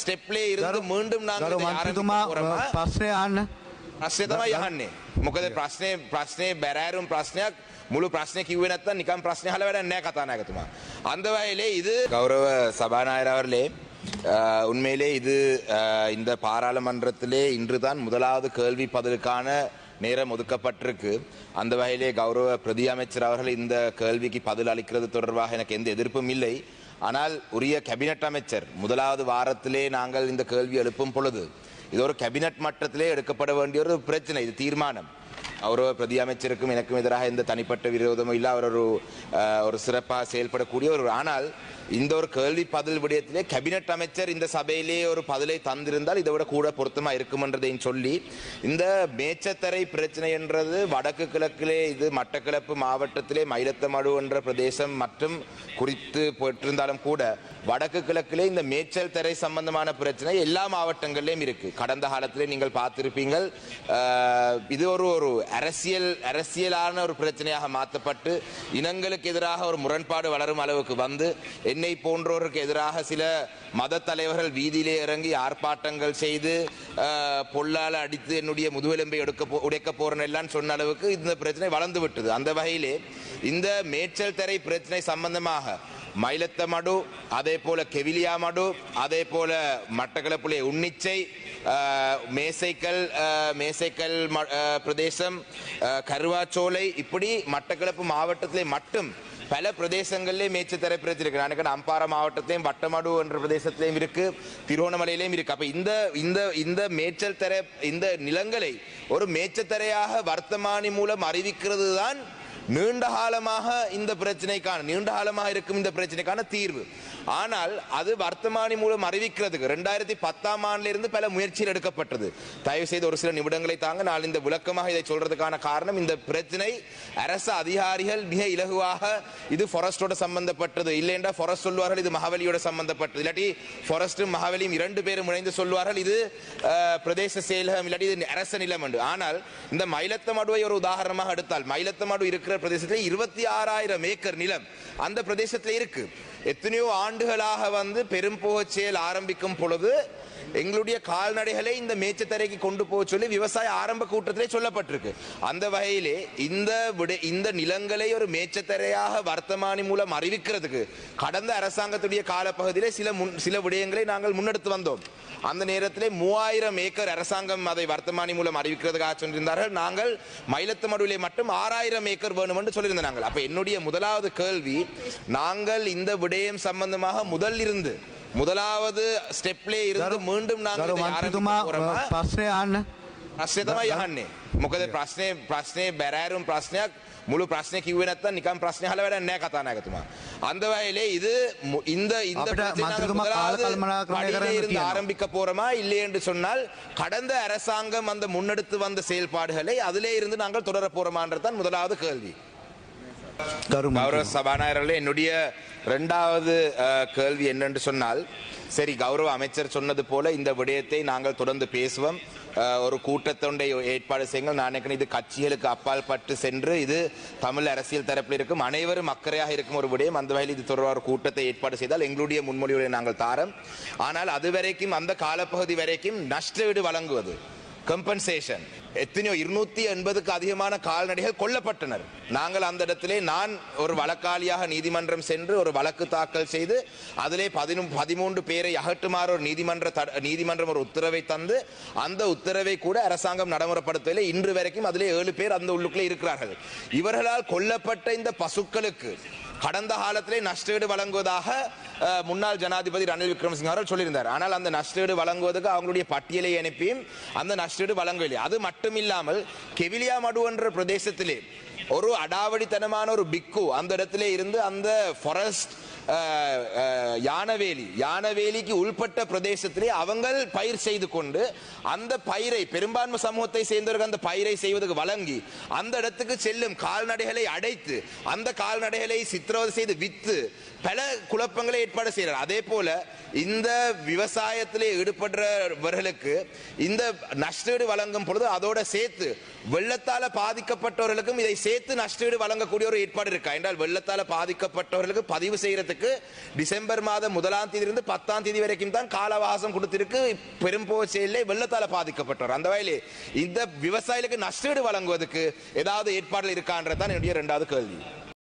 ස්ටෙප්ලේ ඉருந்து மீண்டும் நாங்கள் இதை ஆரம்பிக்க போறோமா? ප්‍රශ්නය අහන්න. ප්‍රශ්නේ තමයි යහන්නේ. මොකද ප්‍රශ්නේ බැරෑරුම් ප්‍රශ්නයක් මුළු ප්‍රශ්නේ කිව්වේ නැත්නම් නිකන් ප්‍රශ්නේ අහලා වැඩක් නැහැ කතානායකතුමා. அந்த வகையிலே இது கௌரவ சபாநாயகர் அவர்களே, உண்மையிலே இது இந்த பாராளுமன்றத்திலே இன்றுதான் முதலாவது கேள்வி பதிலுக்கான நேரம் ஒதுக்கப்பட்டிருக்கு. அந்த வகையிலே கௌரவ பிரதி அமைச்சர் அவர்கள் இந்த கேள்விக்கு பதில் அளிக்கிறது தொடர்பாக எனக்கு எந்த எதிர்ப்பும் இல்லை. ஆனால் உரிய கேபினட் அமைச்சர் முதலாவது வாரத்திலே நாங்கள் இந்த கேள்வி எழுப்பும் பொழுது இது ஒரு கேபினட் மட்டத்திலே எடுக்கப்பட வேண்டிய ஒரு பிரச்சனை, இது தீர்மானம். கௌரவ பிரதி அமைச்சருக்கும் எனக்கும் எதிராக எந்த தனிப்பட்ட விரோதமும் இல்லை. அவர் ஒரு சிறப்பாக செயல்படக்கூடிய ஒரு, ஆனால் இந்த ஒரு கேள்வி பதில் விடயத்திலே கேபினட் அமைச்சர் இந்த சபையிலே ஒரு பதிலை தந்திருந்தால் இதை விட கூட பொருத்தமா இருக்கும் என்றதையும் சொல்லி, இந்த மேச்சத்தரை பிரச்சனை என்றது வடக்கு கிழக்கிலே, இது மட்டக்களப்பு மாவட்டத்திலே மயிலத்தமடு என்ற பிரதேசம் மற்றும் குறித்து போட்டிருந்தாலும் கூட வடக்கு கிழக்கிலே இந்த மேய்ச்சல் தரை சம்பந்தமான பிரச்சனை எல்லா மாவட்டங்களிலும் இருக்கு. கடந்த காலத்திலே நீங்கள் பார்த்திருப்பீங்கள். இது ஒரு அரசியலான ஒரு பிரச்சனையாக மாற்றப்பட்டு இனங்களுக்கு எதிராக ஒரு முரண்பாடு வளரும் அளவுக்கு வந்து என்னை போன்றோருக்கு எதிராக சில மத தலைவர்கள் வீதியிலே இறங்கி ஆர்ப்பாட்டங்கள் செய்து பொல்லால அடித்து என்னுடைய முதுகெலும்பை உடைக்க போறேன் எல்லாம் சொன்ன அளவுக்கு இந்த பிரச்சனை வளர்ந்து விட்டது. அந்த வகையிலே இந்த மேய்ச்சல் தரை பிரச்சனை சம்பந்தமாக மயிலத்தமடு, அதே போல கெவிலியாமடு, அதே போல மட்டக்களப்பிலே உன்னிச்சை, மேசைக்கல் பிரதேசம், கருவாச்சோலை, இப்படி மட்டக்களப்பு மாவட்டத்திலே மட்டும் பல பிரதேசங்களிலே மேய்ச்சத்தரை பிரச்சனை இருக்கு. நான் அம்பாறை மாவட்டத்திலையும் வட்டமடு என்ற பிரதேசத்திலையும் இருக்கு, திருவோணமலையிலையும் இருக்கு. அப்ப இந்த மேய்ச்சல் தரை, இந்த நிலங்களை ஒரு மேய்ச்சத்தரையாக வர்த்தமானி மூலம் அறிவிக்கிறது தான் நீண்ட காலமாக இருக்கும் இந்த பிரச்சனைக்கான தீர்வு. ஆனால் அது வர்த்தமானி மூலம் அறிவிக்கிறதுக்கு 2010ஆம் ஆண்டிலிருந்து பல முயற்சிகள் எடுக்கப்பட்டது. தயவு செய்து ஒரு சில நிமிடங்களை தாங்க. நான் இந்த விளக்கமாக இதை சொல்றதுக்கான காரணம், இந்த பிரச்சனை அரசு அதிகாரிகள் மிக இலகுவாக இது ஃபாரஸ்டோட சம்பந்தப்பட்டது, இல்லைண்டா ஃபாரஸ்ட் சொல்வார்கள் இது மகாவலியோட சம்பந்தப்பட்டது, இல்லாட்டி ஃபாரஸ்டும் மகாவலியும் இரண்டு பேரும் இணைந்து சொல்வார்கள் இது பிரதேச செயலகம், இல்லாட்டி இது அரச நிலம் என்று. ஆனால் இந்த மயிலத்தமடுவை ஒரு உதாரணமாக எடுத்தால், மயிலத்தமடு இருக்கிற பிரதேசத்தில் 26,000 ஏக்கர் நிலம் அந்த பிரதேசத்தில் இருக்கு. எத்தனையோ ஆண்டுகளாக வந்து பெரும் போக செயல் ஆரம்பிக்கும் பொழுது எங்களுடைய கால்நடைகளை இந்த மேய்ச்சத்தரைக்கு கொண்டு போக சொல்லி விவசாய ஆரம்ப கூட்டத்திலே சொல்லப்பட்டிருக்கு. அந்த வகையிலே இந்த நிலங்களை ஒரு மேய்ச்சத்தரையாக வர்த்தமானி மூலம் அறிவிக்கிறதுக்கு கடந்த அரசாங்கத்துடைய காலப்பகுதியிலே சில விடயங்களை நாங்கள் முன்னெடுத்து வந்தோம். அந்த நேரத்திலே 3000 ஏக்கர் அரசாங்கம் அதை வர்த்தமானி மூலம் அறிவிக்கிறதுக்காக சொல்லியிருந்தார்கள். நாங்கள் மயிலத்தமடுவிலே மட்டும் 6000 ஏக்கர் வேணும் என்று சொல்லியிருந்தாங்க. அப்ப என்னுடைய முதலாவது கேள்வி, நாங்கள் இந்த விடயம் சம்பந்தமாக முதலாவது ஸ்டெப்லே இருந்து மீண்டும் நாங்கள் ප්‍රශ්නය අහන්න. ප්‍රශ්නේ තමයි යහන්නේ. මොකද ප්‍රශ්නේ බැරෑරුම් ප්‍රශ්නයක් මුළු ප්‍රශ්නේ කිව්වේ නැත්නම් නිකන් ප්‍රශ්නේ අහලා වැඩක් නැහැ කතානායකතුමා. அந்த வகையிலே இது இந்த ஆரம்பிக்க போறோமா இல்லை என்று சொன்னால், கடந்த அரசாங்கம் அந்த முன்னெடுத்து வந்த செயல்பாடுகளை அதிலே இருந்து நாங்கள் தொடர போறோமான்றதான் முதலாவது கேள்வி. கௌரவ சபாநாயகர்களே, என்னுடைய இரண்டாவது கேள்வி என்னென்று சொன்னால், சரி, கௌரவ அமைச்சர் சொன்னது போல இந்த விடயத்தை நாங்கள் தொடர்ந்து பேசுவோம். ஒரு கூட்டத்தொண்டை ஏற்பாடு செய்யுங்கள். நான் இது கட்சிகளுக்கு அப்பால் பட்டு சென்று இது தமிழ் அரசியல் தரப்பில் இருக்கும் அனைவரும் அக்கறையாக இருக்கும் ஒரு விடயம். அந்த வகையில் இது தொடர்பான ஒரு கூட்டத்தை ஏற்பாடு செய்தால் எங்களுடைய முன்மொழிவுகளை நாங்கள் தாரோம். ஆனால் அதுவரைக்கும் அந்த காலப்பகுதி வரைக்கும் நஷ்டஈடு வழங்குவது, கம்பன்சேஷன், எத்தனையோ 280க்கு அதிகமான கால்நடைகள் கொல்லப்பட்டனர். நாங்கள் அந்த இடத்திலே நான் ஒரு வழக்காளியாக நீதிமன்றம் சென்று ஒரு வழக்கு தாக்கல் செய்து அதிலே 13 பேரை அகற்றுமாறு ஒரு நீதிமன்றம் ஒரு உத்தரவை தந்து அந்த உத்தரவை கூட அரசாங்கம் நடைமுறைப்படுத்தவில்லை. இன்று வரைக்கும் அதிலே 7 பேர் அந்த உள்ளுக்குள்ளே இருக்கிறார்கள். இவர்களால் கொல்லப்பட்ட இந்த பசுக்களுக்கு கடந்த காலத்திலே நஷ்டஈடு வழங்குவதாக முன்னாள் ஜனாதிபதி ரணில் விக்ரமசிங்க அவர்கள் சொல்லியிருந்தார். ஆனால் அந்த நஷ்டஈடு வழங்குவதற்கு அவங்களுடைய பட்டியலை அனுப்பியும் அந்த நஷ்டஈடு வழங்கவில்லை. அது மட்டுமில்லாமல் கெவிலியாமடு என்ற பிரதேசத்திலே ஒரு அடாவடித்தனமான ஒரு பிக்கு அந்த இடத்திலே இருந்து அந்த ஃபாரஸ்ட் யானவேலிக்கு உள்பட்ட பிரதேசத்திலே அவங்கள் பயிர் செய்து கொண்டு அந்த பயிரை பெரும்பான்மை சமூகத்தை சேர்ந்தவர்கள் அந்த பயிரை செய்வதற்கு வழங்கி அந்த இடத்துக்கு செல்லும் கால்நடைகளை அடைத்து அந்த கால்நடைகளை சித்திரவதை செய்து வித்து பல குழப்பங்களை ஏற்பாடு செய்கிறார். அதே போல இந்த விவசாயத்திலே ஈடுபடுறவர்களுக்கு இந்த நஷ்டஈடு வழங்கும் பொழுது அதோட சேர்த்து வெள்ளத்தால பாதிக்கப்பட்டவர்களுக்கும் இதை சேர்த்து நஷ்டஈடு வழங்கக்கூடிய ஒரு ஏற்பாடு இருக்கா என்றால், வெள்ளத்தால பாதிக்கப்பட்டவர்களுக்கு பதிவு செய்யறதுக்கு பயிர்களுக்கு டிசம்பர் மாதம் 1ஆம் தேதியிலிருந்து 10ஆம் தேதி வரைக்கும் தான் கால அவகாசம் கொடுத்திருக்கு பெரும்போச்சையிலே வெள்ளத்தால பாதிக்கப்பட்டவர். அந்த வகையிலே இந்த விவசாயிகளுக்கு நஷ்டஈடு வழங்குவதற்கு ஏதாவது ஏற்பாடுகள் இருக்கான்றதுதான் என்னுடைய 2வது கேள்வி.